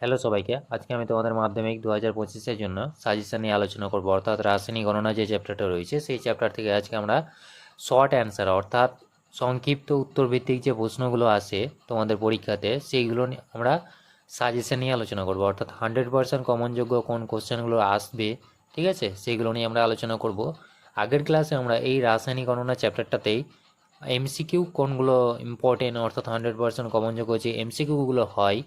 Hello সবাইকে, আজকে আমি তোমাদের মাধ্যমিক 2025-এর জন্য সাজেশন নিয়ে আলোচনা করব। অর্থাৎ রাসায়নিক গণনা যে চ্যাপ্টারটা রয়েছে সেই চ্যাপ্টার থেকে আজকে আমরা শর্ট অ্যান্সার অর্থাৎ সংক্ষিপ্ত উত্তর ভিত্তিক যে প্রশ্নগুলো আসে তোমাদের পরীক্ষাতে সেইগুলো আমরা সাজেশন নিয়ে আলোচনা করব। অর্থাৎ 100% কমনযোগ্য কোন কোশ্চেনগুলো আসবে, ঠিক আছে, সেইগুলো নিয়ে আমরা আলোচনা করব। আগের ক্লাসে আমরা এই রাসায়নিক গণনা চ্যাপ্টারটাতেই এমসিকিউ কোনগুলো ইম্পর্টেন্ট অর্থাৎ 100% কমনযোগ্য যে এমসিকিউগুলো হয়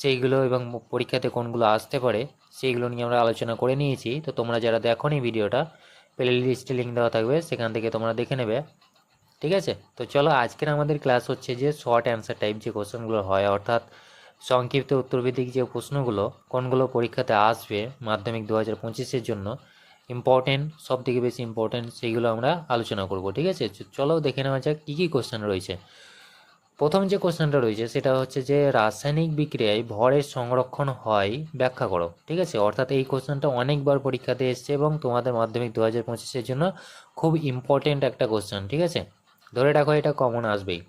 সেইগুলো এবং পরীক্ষাতে কোনগুলো আসতে পারে সেইগুলো নিয়ে আমরা আলোচনা করে নিয়েছি। তো তোমরা যারা দেখোনি ভিডিওটা, প্লে লিস্টে লিঙ্ক দেওয়া থাকবে, সেখান থেকে তোমরা দেখে নেবে, ঠিক আছে। তো চলো, আজকের আমাদের ক্লাস হচ্ছে যে শর্ট অ্যান্সার টাইপ যে কোশ্চেনগুলো হয় অর্থাৎ সংক্ষিপ্ত উত্তরভিত্তিক যে প্রশ্নগুলো কোনগুলো পরীক্ষাতে আসবে মাধ্যমিক 2025-এর জন্য ইম্পর্টেন্ট, সব থেকে বেশি ইম্পর্টেন্ট, সেইগুলো আমরা আলোচনা করব, ঠিক আছে। চলো দেখে নেওয়া যাক কী কী কোশ্চেন রয়েছে। প্রথম যে কোশ্চেনটা রয়েছে সেটা হচ্ছে যে রাসায়নিক বিক্রিয়ায় ভরের সংরক্ষণ হয় ব্যাখ্যা করো, ঠিক আছে। অর্থাৎ এই কোশ্চেনটা অনেকবার পরীক্ষাতে এসছে এবং তোমাদের মাধ্যমিক 2025-এর জন্য খুব ইম্পর্টেন্ট একটা কোশ্চেন, ঠিক আছে। ধরে রাখো এটা কমন আসবেই।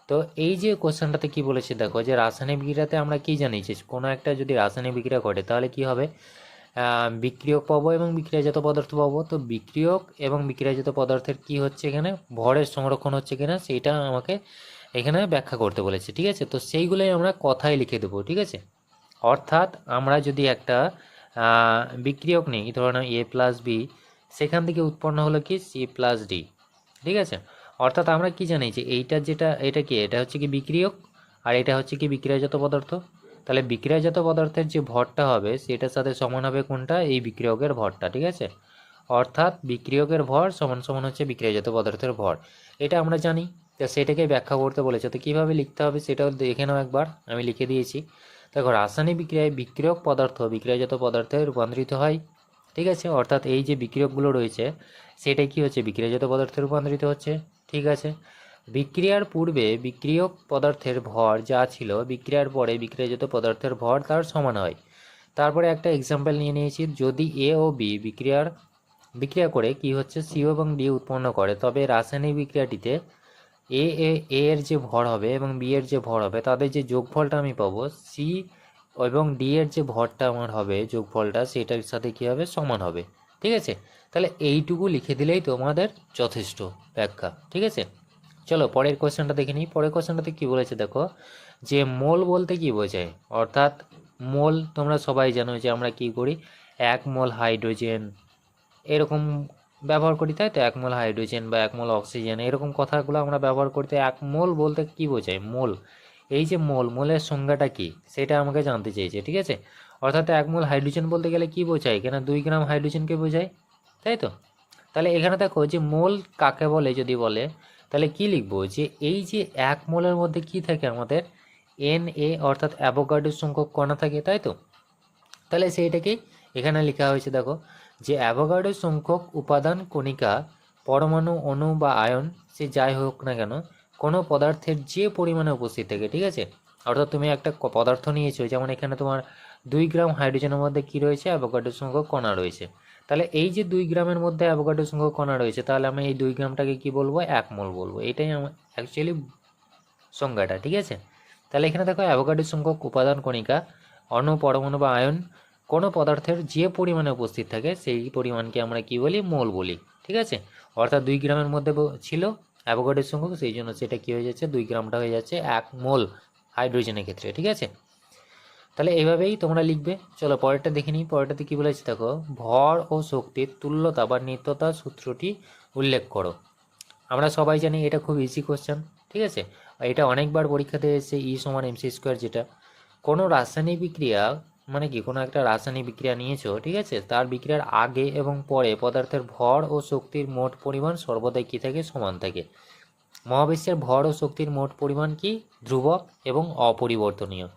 তো এই যে কোশ্চেনটাতে কি বলেছে দেখো, যে রাসায়নিক বিক্রিয়াতে আমরা কি জানি যে কোনো একটা যদি রাসায়নিক বিক্রিয়া ঘটে তাহলে কি হবে, বিক্রিয়ক পাবো এবং বিক্রিয়াজাত পদার্থ পাবো। তো বিক্রিয়ক এবং বিক্রিয়াজাত পদার্থের কি হচ্ছে এখানে ভরের সংরক্ষণ হচ্ছে কিনা সেইটা আমাকে এখানে ব্যাখ্যা করতে বলেছে, ঠিক আছে। তো সেইগুলোই আমরা কথায় লিখে দেবো, ঠিক আছে। অর্থাৎ আমরা যদি একটা বিক্রিয়ক নিই, ধরুন A+B, সেখান থেকে উৎপন্ন হলো কি C+D, ঠিক আছে। অর্থাৎ আমরা কি জানি যে এইটা যেটা এটা কি, এটা হচ্ছে কি বিক্রিয়ক আর এটা হচ্ছে কি বিক্রিয়াজাত পদার্থ। তাহলে বিক্রিয়াজাত পদার্থের যে ভরটা হবে সেটার সাথে সমান হবে কোনটা, এই বিক্রিয়কের ভরটা, ঠিক আছে। অর্থাৎ বিক্রিয়কের ভর সমান সমান হচ্ছে বিক্রিয়াজাত পদার্থের ভর, এটা আমরা জানি। তো সেটাকে ব্যাখ্যা করতে বলেছে, তো কীভাবে লিখতে হবে সেটাও দেখে নাও একবার, আমি লিখে দিয়েছি। দেখো, রাসায়নিক বিক্রিয়ায় বিক্রিয়ক পদার্থ বিক্রিয়াজাত পদার্থে রূপান্তরিত হয়, ঠিক আছে। অর্থাৎ এই যে বিক্রিয়কগুলো রয়েছে সেটাই কি হচ্ছে বিক্রিয়াজাত পদার্থে রূপান্তরিত হচ্ছে, ঠিক আছে। বিক্রিয়ার পূর্বে বিক্রিয়ক পদার্থের ভর যা ছিল বিক্রিয়ার পরে বিক্রিয়াজাত পদার্থের ভর তার সমান হয়। তারপরে একটা এক্সাম্পল নিয়ে নিয়েছি, যদি এ ও বি বিক্রিয়া করে কি হচ্ছে সিও এবং ডি উৎপন্ন করে, তবে রাসায়নিক বিক্রিয়াটিতে এ এর যে ভর হবে এবং বি এর যে ভর হবে তাদের যে যোগফলটা আমি পাবো, সি এবং ডি এর যে ভরটা আমার হবে যোগফলটা সেটার সাথে কী হবে সমান হবে, ঠিক আছে। তাহলে এইটুকু লিখে দিলেই তোমাদের যথেষ্ট ব্যাখ্যা, ঠিক আছে। চলো পরের কোয়েশ্চেনটা দেখে নিই। পরের কোয়েশ্চেনটাতে কী বলেছে দেখো, যে মোল বলতে কী বোঝায়। অর্থাৎ মোল তোমরা সবাই জানো যে আমরা কি করি, 1 মোল হাইড্রোজেন এরকম ব্যবহার করি, তাই তো। 1 মোল হাইড্রোজেন বা 1 মোল অক্সিজেন এরকম কথাগুলো আমরা ব্যবহার করতে। 1 মোল বলতে কি বোঝায়, মোল, এই যে মোলের সংজ্ঞাটা কি সেটা আমাকে জানতে চেয়েছে, ঠিক আছে। অর্থাৎ 1 মোল হাইড্রোজেন বলতে গেলে কি বোঝায়, এখানে 2 গ্রাম হাইড্রোজেনকে বোঝায়, তাই তো। তাহলে এখানে দেখো যে মোল কাকে বলে যদি বলে তাহলে কি লিখবো, যে এই যে 1 মোলের মধ্যে কি থাকে আমাদের Na অর্থাৎ অ্যাভোগাড্রো সংখ্যক কণা থাকে, তাই তো। তাহলে সেইটাকেই এখানে লেখা হয়েছে দেখো, যে অ্যাভোগাড্রো সংখ্যক উপাদান কণিকা পরমাণু অণু বা আয়ন সে যাই হোক না কেন কোনো পদার্থের যে পরিমাণে উপস্থিত থাকে, ঠিক আছে। অর্থাৎ তুমি একটা পদার্থ নিয়েছো, যেমন এখানে তোমার 2 গ্রাম হাইড্রোজেনের মধ্যে কি রয়েছে অ্যাভোগাড্রো সংখ্যক কণা রয়েছে। তাহলে এই যে 2 গ্রামের মধ্যে অ্যাভোগাড্রো সংখ্যক কণা রয়েছে, তাহলে আমি এই 2 গ্রামটাকে কি বলবো 1 মোল বলবো, এটাই আমার অ্যাকচুয়ালি সংজ্ঞাটা, ঠিক আছে। তাহলে এখানে দেখো অ্যাভোগাড্রো সংখ্যক উপাদান কণিকা অণু পরমাণু বা আয়ন কোনো পদার্থের যে পরিমাণে উপস্থিত থাকে সেই পরিমাণকে আমরা কি বলি মোল বলি, ঠিক আছে। অর্থাৎ 2 গ্রামের মধ্যে ছিল অ্যাভোগাড্রো সংখ্যক, সেই জন্য সেটা কি হয়ে যাচ্ছে 2 গ্রামটা হয়ে যাচ্ছে 1 মোল হাইড্রোজেনের ক্ষেত্রে, ঠিক আছে। তাহলে এইভাবেই তোমরা লিখবে। চলো পরেরটা দেখে নিই। পরেরটাতে কী বলেছে দেখো, ভর ও শক্তির তুল্যতা বা নিত্যতা সূত্রটি উল্লেখ করো। আমরা সবাই জানি এটা খুব ইজি কোশ্চেন, ঠিক আছে। এটা অনেকবার পরীক্ষাতে এসেছে, E=mc², যেটা কোনো রাসায়নিক বিক্রিয়া মানে কি, কোনো একটা রাসায়নিক বিক্রিয়া নিয়েছো, ঠিক আছে, তার বিক্রিয়ার আগে এবং পরে পদার্থের ভর ও শক্তির মোট পরিমাণ সর্বদাই কী থাকে সমান থাকে। মহাবিশ্বের ভর ও শক্তির মোট পরিমাণ কি ধ্রুবক এবং অপরিবর্তনীয়।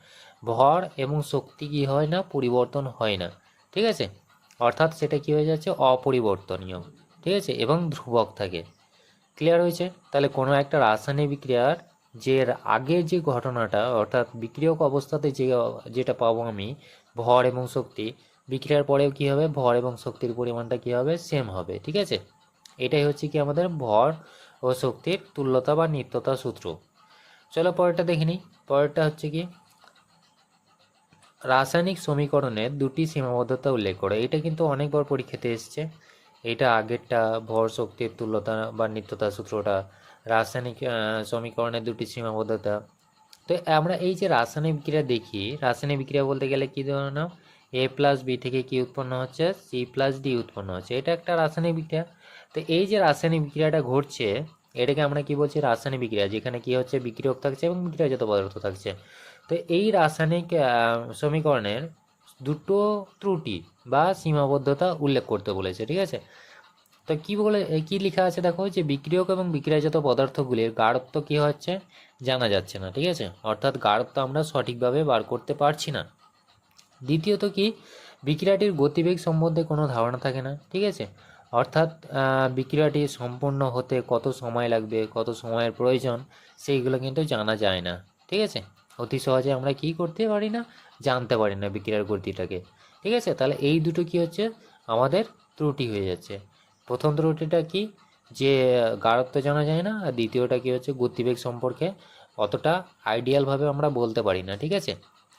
ভর এবং শক্তি কি হয় না পরিবর্তন হয় না, ঠিক আছে। অর্থাৎ সেটা কি হয়ে যাচ্ছে অপরিবর্তনীয়, ঠিক আছে, এবং ধ্রুবক থাকে। ক্লিয়ার হয়েছে। তাহলে কোনো একটা রাসায়নিক বিক্রিয়ার যে আগের যে ঘটনাটা অর্থাৎ বিক্রিয়ক অবস্থাতে যেটা পাবো আমি ভর এবং শক্তি, বিক্রিয়ার পরেও কি হবে ভর এবং শক্তির পরিমাণটা কি হবে সেম হবে, ঠিক আছে। এটাই হচ্ছে কি আমাদের ভর ও শক্তির তুল্যতা বা নিত্যতা সূত্র। চলো পরেরটা দেখে নিই। পরেরটা হচ্ছে কি, রাসায়নিক সমীকরণের দুটি সীমাবদ্ধতা উল্লেখ করো। এটা কিন্তু অনেকবার পরীক্ষাতে এসছে। এটা আগেরটা ভর শক্তির তুল্যতা বা নিত্যতা সূত্রটা, রাসায়নিক সমীকরণের দুটি সীমাবদ্ধতা। তো আমরা এই যে রাসায়নিক বিক্রিয়া দেখি, রাসায়নিক বিক্রিয়া বলতে গেলে কি ধরনের, এ প্লাস বি থেকে কি উৎপন্ন হচ্ছে, সি প্লাস ডি উৎপন্ন হচ্ছে, এটা একটা রাসায়নিক বিক্রিয়া। তো এই যে রাসায়নিক বিক্রিয়াটা ঘটছে, এটাকে আমরা কি বলছি, রাসায়নিক বিক্রিয়া, যেখানে কি হচ্ছে বিক্রিয়ক থাকছে এবং বিক্রিয়াজাত পদার্থ থাকছে। তো এই রাসায়নিক সমীকরণের দুটো ত্রুটি বা সীমাবদ্ধতা উল্লেখ করতে বলেছে, ঠিক আছে। তো কি বলে, কি লেখা আছে দেখো, যে বিক্রিয়ক এবং বিক্রিয়াজাত পদার্থগুলির গাঢ়ত্ব কি হচ্ছে, জানা যাচ্ছে না, ঠিক আছে। অর্থাৎ গাঢ়ত্ব আমরা সঠিকভাবে বার করতে পারছি না। দ্বিতীয়ত কি, বিক্রিয়াটির গতিবেগ সম্বন্ধে কোনো ধারণা থাকে না, ঠিক আছে। অর্থাৎ বিক্রিয়াটি সম্পূর্ণ হতে কত সময় লাগবে, কত সময়ের প্রয়োজন, সেইগুলো কিন্তু জানা যায় না, ঠিক আছে। অতি সহজে আমরা কি করতে পারি না, জানতে পারি না বিক্রিয়ার গতিটাকে, ঠিক আছে। তাহলে এই দুটো কি হচ্ছে, আমাদের ত্রুটি হয়ে যাচ্ছে। প্রথম ত্রুটিটা কি, যে গাঢ়ত্ব জানা যায় না, আর দ্বিতীয়টা কি হচ্ছে, গতিবেগ সম্পর্কে অতটা আইডিয়ালভাবে আমরা বলতে পারি না, ঠিক আছে,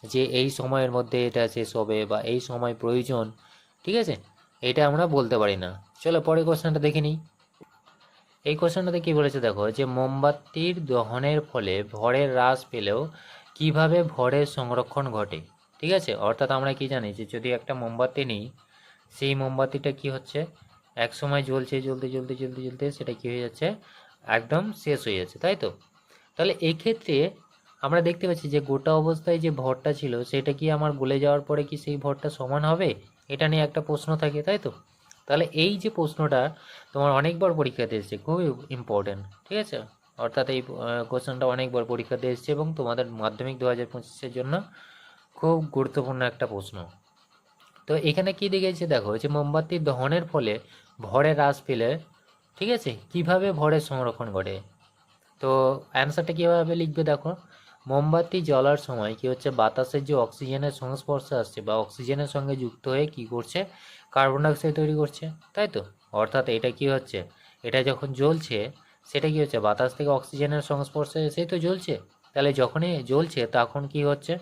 যে এই সময়ের মধ্যে এটা শেষ হবে বা এই সময় প্রয়োজন, ঠিক আছে, এটা আমরা বলতে পারি না। চলো পরের কোশ্চেনটা দেখে নিই। এই কোশ্চেনটাতে কি বলেছে দেখো, যে মোমবাতির দহনের ফলে ভরের হ্রাস পেলেও কিভাবে ভরের সংরক্ষণ ঘটে, ঠিক আছে। অর্থাৎ আমরা কি জানি, যে যদি একটা মোমবাতি নিই, সেই মোমবাতিটা কি হচ্ছে, এক সময় জ্বলছে, জ্বলতে জ্বলতে জ্বলতে জ্বলতে সেটা কি হয়ে যাচ্ছে, একদম শেষ হয়ে যাচ্ছে, তাই তো। তাহলে এই ক্ষেত্রে আমরা দেখতে পাচ্ছি যে গোটা অবস্থায় যে ভরটা ছিল সেটা কি আমার গলে যাওয়ার পরে কি সেই ভরটা সমান হবে, এটা নিয়ে একটা প্রশ্ন থাকে, তাই তো। তাহলে এই যে প্রশ্নটা তোমার অনেকবার পরীক্ষাতে এসেছে, খুবই ইম্পর্টেন্ট, ঠিক আছে। অর্থাৎ এই কোশ্চেনটা অনেকবার পরীক্ষাতে এসেছে এবং তোমাদের মাধ্যমিক 2025-এর জন্য খুব গুরুত্বপূর্ণ একটা প্রশ্ন। তো এখানে কি দেখেছে দেখো, যে মোমবাতির দহনের ফলে ভরে হ্রাস পেলে, ঠিক আছে, কিভাবে ভরের সংরক্ষণ ঘটে। তো অ্যান্সারটা কীভাবে লিখবে দেখো, মোমবাতি জ্বলার সময় কি হচ্ছে, বাতাসের যে অক্সিজেনের সংস্পর্শে আসছে বা অক্সিজেনের সঙ্গে যুক্ত হয়ে কি করছে, কার্বন ডাইঅক্সাইড তৈরি করছে, তাই তো। অর্থাৎ এটা কি হচ্ছে, এটা যখন জ্বলছে, সেটা কি হচ্ছে, বাতাস থেকে অক্সিজেনের সংস্পর্শে এসেই তো জ্বলছে। তাহলে যখনই জ্বলছে তখন কি হচ্ছে,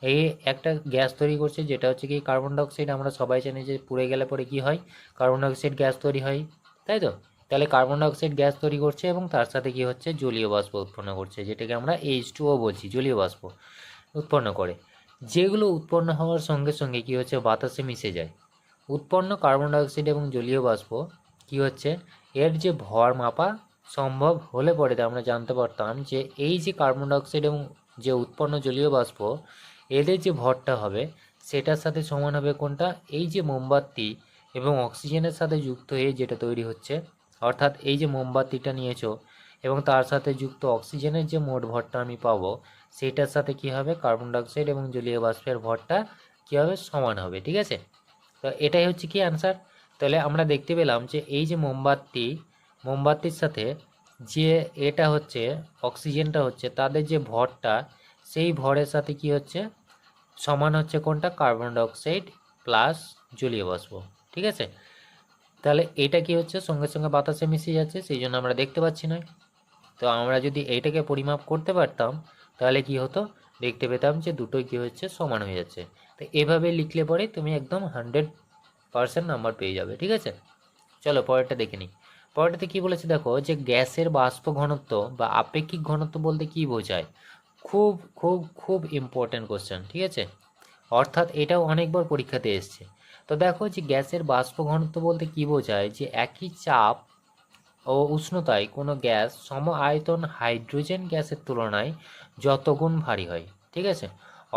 এই একটা গ্যাস তৈরি করছে, যেটা হচ্ছে কি কার্বন ডাইঅক্সাইড। আমরা সবাই জানি যে পুড়ে গেলে পরে কি হয়, কার্বন ডাইঅক্সাইড গ্যাস তৈরি হয়, তাই তো। তাহলে কার্বন ডাইঅক্সাইড গ্যাস তৈরি করছে এবং তার সাথে কি হচ্ছে, জলীয় বাষ্প উৎপন্ন করছে, যেটাকে আমরা H2O বলছি, জলীয় বাষ্প উৎপন্ন করে। যেগুলো উৎপন্ন হওয়ার সঙ্গে সঙ্গে কি হচ্ছে, বাতাসে মিশে যায়। উৎপন্ন কার্বন ডাইঅক্সাইড এবং জলীয় বাষ্প কি হচ্ছে, এর যে ভর মাপা সম্ভব হলে পরে আমরা জানতে পারতাম যে এই যে কার্বন ডাইঅক্সাইড এবং যে উৎপন্ন জলীয় বাষ্প, এদের যে ভরটা হবে সেটার সাথে সমান হবে কোনটা, এই যে মোমবাতি এবং অক্সিজেনের সাথে যুক্ত হয়ে যেটা তৈরি হচ্ছে। অর্থাৎ এই যে মোমবাতিটা নিয়েছো এবং তার সাথে যুক্ত অক্সিজেনের যে মোট ভরটা আমি পাবো, সেটার সাথে কি হবে, কার্বন ডাইঅক্সাইড এবং জলীয় বাষ্পের ভরটা কী হবে, সমান হবে, ঠিক আছে। তো এটাই হচ্ছে কি অ্যান্সার। তাহলে আমরা দেখতে পেলাম যে এই যে মোমবাতির সাথে যে এটা হচ্ছে, অক্সিজেনটা হচ্ছে, তাদের যে ভরটা, সেই ভরের সাথে কি হচ্ছে, সমান হচ্ছে কোনটা, কার্বন ডাইঅক্সাইড প্লাস জলীয় বাষ্প, ঠিক আছে। তাহলে এটা কি হচ্ছে, সঙ্গে সঙ্গে বাতাসে মিশে যাচ্ছে, সেই জন্য আমরা দেখতে পাচ্ছি না। তো আমরা যদি এইটাকে পরিমাপ করতে পারতাম, তাহলে কি হতো, দেখতে পেতাম যে দুটোই কি হচ্ছে, সমান হয়ে যাচ্ছে। তো এভাবে লিখলে পরে তুমি একদম 100% নাম্বার পেয়ে যাবে, ঠিক আছে। চলো পরেরটা দেখে নিই। পরেরটাতে কি বলেছে দেখো, যে গ্যাসের বাষ্প ঘনত্ব বা আপেক্ষিক ঘনত্ব বলতে কি বোঝায়। খুব খুব খুব ইম্পর্ট্যান্ট কোশ্চেন, ঠিক আছে। অর্থাৎ এটাও অনেকবার পরীক্ষাতে এসছে। তো দেখো, যে গ্যাসের বাষ্প ঘনত্ব বলতে কি বোঝায়, যে একই চাপ ও উষ্ণতায় কোনো গ্যাস সম আয়তন হাইড্রোজেন গ্যাসের তুলনায় যত গুণ ভারী হয়, ঠিক আছে।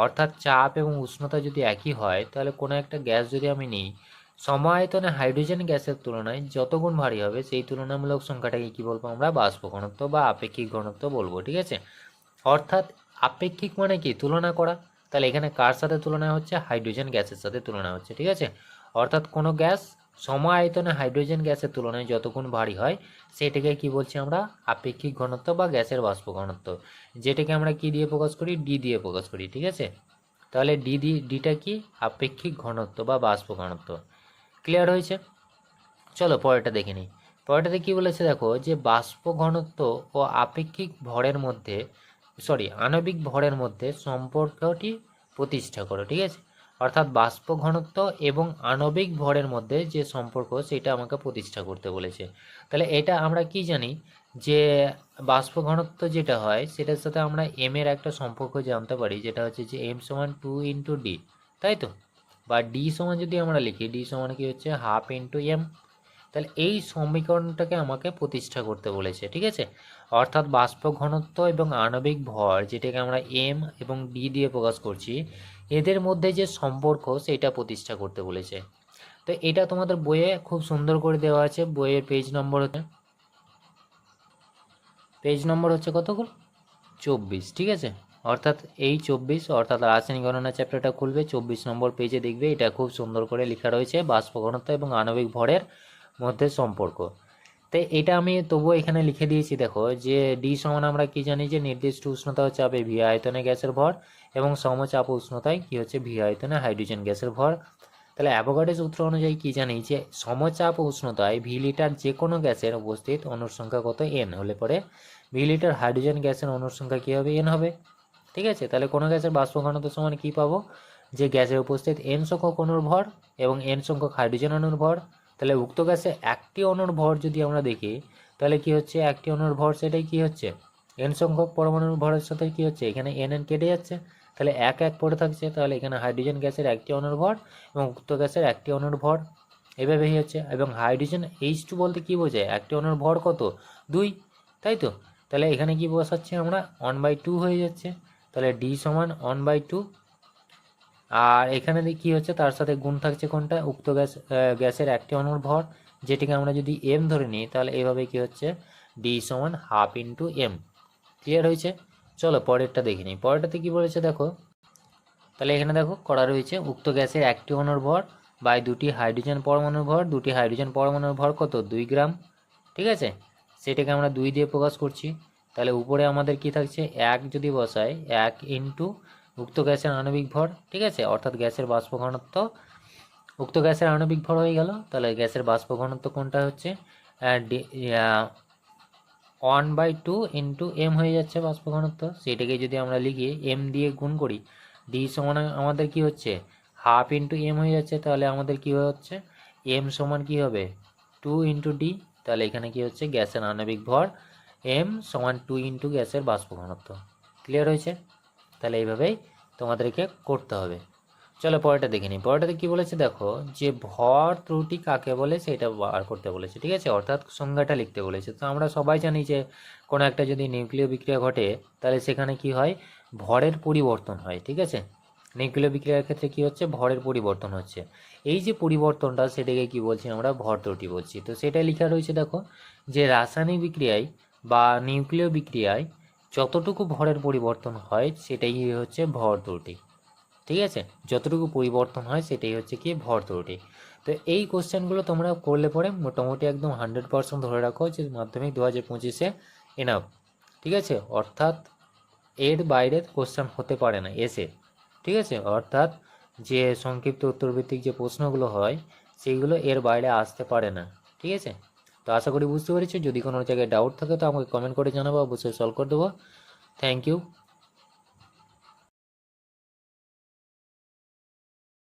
অর্থাৎ চাপ এবং উষ্ণতা যদি একই হয়, তাহলে কোনো একটা গ্যাস যদি আমি নিই, সম আয়তনে হাইড্রোজেন গ্যাসের তুলনায় যত গুণ ভারী হবে, সেই তুলনামূলক সংখ্যাটাকে কি বলবো আমরা, বাষ্প ঘনত্ব বা আপেক্ষিক ঘনত্ব বলবো, ঠিক আছে। অর্থাৎ আপেক্ষিক মানে কি, তুলনা করা। তাহলে এখানে কার সাথে তুলনা হচ্ছে, হাইড্রোজেন গ্যাসের সাথে তুলনা হচ্ছে, ঠিক আছে। অর্থাৎ কোনো গ্যাস সম আয়তনে হাইড্রোজেন গ্যাসের তুলনায় যত গুণ ভারী হয়, সেটাকে কি বলছি আমরা, আপেক্ষিক ঘনত্ব বা গ্যাসের বাষ্প ঘনত্ব, যেটাকে আমরা কি দিয়ে প্রকাশ করি, ডি দিয়ে প্রকাশ করি, ঠিক আছে। তাহলে ডিটা কি, আপেক্ষিক ঘনত্ব বা বাষ্প ঘনত্ব। ক্লিয়ার হয়েছে। চলো পরেরটা দেখে নিই। পরেরটাতে কি বলেছে দেখো, যে বাষ্প ঘনত্ব ও আপেক্ষিক ভরের মধ্যে, আণবিক ভরের মধ্যে সম্পর্কটি প্রতিষ্ঠা করো, ঠিক আছে। অর্থাৎ বাষ্প ঘনত্ব এবং আণবিক ভরের মধ্যে যে সম্পর্ক সেটা আমাকে প্রতিষ্ঠা করতে বলেছে। তাহলে এটা আমরা কি জানি যে বাষ্প ঘনত্ব যেটা হয় সেটার সাথে আমরা এম এর একটা সম্পর্ক জানতে পারি, যেটা হচ্ছে যে এম সমান 2 × ডি, তাই তো? বা ডি সমান যদি আমরা লিখি, ডি সমান কি হচ্ছে 1/2 × এম। তাহলে এই সমীকরণটাকে আমাকে প্রতিষ্ঠা করতে বলেছে, ঠিক আছে। অর্থাৎ বাষ্প ঘনত্ব এবং আণবিক ভর, যেটাকে আমরা এম এবং ডি দিয়ে প্রকাশ করছি, এদের মধ্যে যে সম্পর্ক সেটা প্রতিষ্ঠা করতে বলেছে। তো এটা তোমাদের বইয়ে খুব সুন্দর করে দেওয়া আছে। বইয়ের পেজ নম্বর হচ্ছে কতগুলো? 24, ঠিক আছে। অর্থাৎ এই 24, অর্থাৎ রাসায়নিক গণনা চ্যাপ্টারটা খুলবে, 24 নম্বর পেজে দেখবে এটা খুব সুন্দর করে লেখা রয়েছে বাষ্প ঘনত্ব এবং আণবিক ভরের মধ্যে সম্পর্ক। তাই এটা আমি তবুও এখানে লিখে দিয়েছি, দেখো যে ডি সমান আমরা কি জানি যে নির্দিষ্ট উষ্ণতা ও চাপে ভি আয়তনে গ্যাসের ভর এবং সমচাপ উষ্ণতায় কি হচ্ছে ভি আয়তনে হাইড্রোজেন গ্যাসের ভর। তাহলে অ্যাভোগাড্রোর সূত্র অনুযায়ী কি জানি যে সমচাপ উষ্ণতায় ভি লিটার যে কোনো গ্যাসের উপস্থিত অণুর সংখ্যা কত, এন হলে পরে ভি লিটার হাইড্রোজেন গ্যাসের অণুর সংখ্যা কী হবে, এন হবে, ঠিক আছে। তাহলে কোনো গ্যাসের বাষ্প ঘনত্ব সমান কী পাবো, যে গ্যাসের উপস্থিত এন সংখ্যক অণুর ভর এবং এন সংখ্যক হাইড্রোজেন অণুর ভর। তাহলে উক্ত গ্যাসে একটি অণুর ভর যদি আমরা দেখি, তাহলে কি হচ্ছে একটি অণুর ভর সেটাই কি হচ্ছে এন সংখ্যক পরমাণুর ভরের সাথে কি হচ্ছে এখানে এন এন কেটে যাচ্ছে, তাহলে এক এক পড়ে থাকছে। তাহলে এখানে হাইড্রোজেন গ্যাসের একটি অণুর ভর এবং উক্ত গ্যাসের একটি অণুর ভর এভাবেই হচ্ছে। এবং হাইড্রোজেন H2 বলতে কি বোঝায়, একটি অণুর ভর কত, 2, তাই তো। তাহলে এখানে কি বসাচ্ছি আমরা, 1/2 হয়ে যাচ্ছে। তাহলে ডি সমান 1/2, আর এখানে কি হচ্ছে তার সাথে গুণ থাকছে কোনটা, উক্ত গ্যাসের একটি অণুর ভর, যেটিকে আমরা যদি এম ধরে নিই, তাহলে এইভাবে কি হচ্ছে ডি সমান 1/2 × এম। ক্লিয়ার হয়েছে? চলো পরেরটা দেখে নিই। পরেরটাতে কি বলেছে দেখো, তাহলে এখানে দেখো করা রয়েছে উক্ত গ্যাসের একটি অণুর ভর বাই দুটি হাইড্রোজেন পরমাণুর ভর, দুটি হাইড্রোজেন পরমাণুর ভর কত, 2 গ্রাম, ঠিক আছে। সেটাকে আমরা 2 দিয়ে প্রকাশ করছি। তাহলে উপরে আমাদের কি থাকছে, 1 যদি বসাই, 1 ইন্টু উক্ত গ্যাসের আণবিক ভর, ঠিক আছে, অর্থাৎ গ্যাসের বাষ্প ঘনত্ব, উক্ত গ্যাসের আণবিক ভর হয়ে গেল। তাহলে গ্যাসের বাষ্প ঘনত্ব কোনটা হচ্ছে 1/2 ইন্টু এম হয়ে যাচ্ছে বাষ্প ঘনত্ব। সেটাকে যদি আমরা লিখি এম দিয়ে গুণ করি, ডি সমান আমাদের কি হচ্ছে 1/2 × এম হয়ে যাচ্ছে। তাহলে আমাদের কি হচ্ছে এম সমান কি হবে 2 × ডি। তাহলে এখানে কি হচ্ছে গ্যাসের আণবিক ভর এম সমান 2 × গ্যাসের বাষ্প ঘনত্ব। ক্লিয়ার হয়েছে? তাহলে এইভাবেই তোমাদেরকে করতে হবে। চলো পরেরটা দেখে নিই। পরেরটাতে কি বলেছে দেখো, যে ভর ত্রুটি কাকে বলে সেটা বার করতে বলেছে, ঠিক আছে, অর্থাৎ সংজ্ঞাটা লিখতে বলেছে। তো আমরা সবাই জানি যে কোনো একটা যদি নিউক্লিয় বিক্রিয়া ঘটে তাহলে সেখানে কি হয়, ভরের পরিবর্তন হয়, ঠিক আছে। নিউক্লিয় বিক্রিয়ার ক্ষেত্রে কি হচ্ছে, ভরের পরিবর্তন হচ্ছে। এই যে পরিবর্তনটা সেটাকে কি বলছি আমরা, ভর ত্রুটি বলছি। তো সেটাই লেখা রয়েছে দেখো, যে রাসায়নিক বিক্রিয়ায় বা নিউক্লিয় বিক্রিয়ায় যতটুকু ভরের পরিবর্তন হয় সেটাই হচ্ছে ভর ত্রুটি, ঠিক আছে। যতটুকু পরিবর্তন হয় সেটাই হচ্ছে কি ভর ত্রুটি। তো এই কোশ্চেনগুলো তোমরা করলে পরে মোটামুটি একদম 100% ধরে রাখো যে মাধ্যমিক 2025-এ এনাফ, ঠিক আছে। অর্থাৎ এর বাইরের কোশ্চেন হতে পারে না এসে, ঠিক আছে। অর্থাৎ যে সংক্ষিপ্ত উত্তরভিত্তিক যে প্রশ্নগুলো হয় সেইগুলো এর বাইরে আসতে পারে না, ঠিক আছে। তো আশা করি বুঝতে পেরেছো। যদি কোনো জায়গায় ডাউট থাকে তো আমাকে কমেন্ট করে জানাবো, অবশ্যই সলভ করে দেবো। Thank you.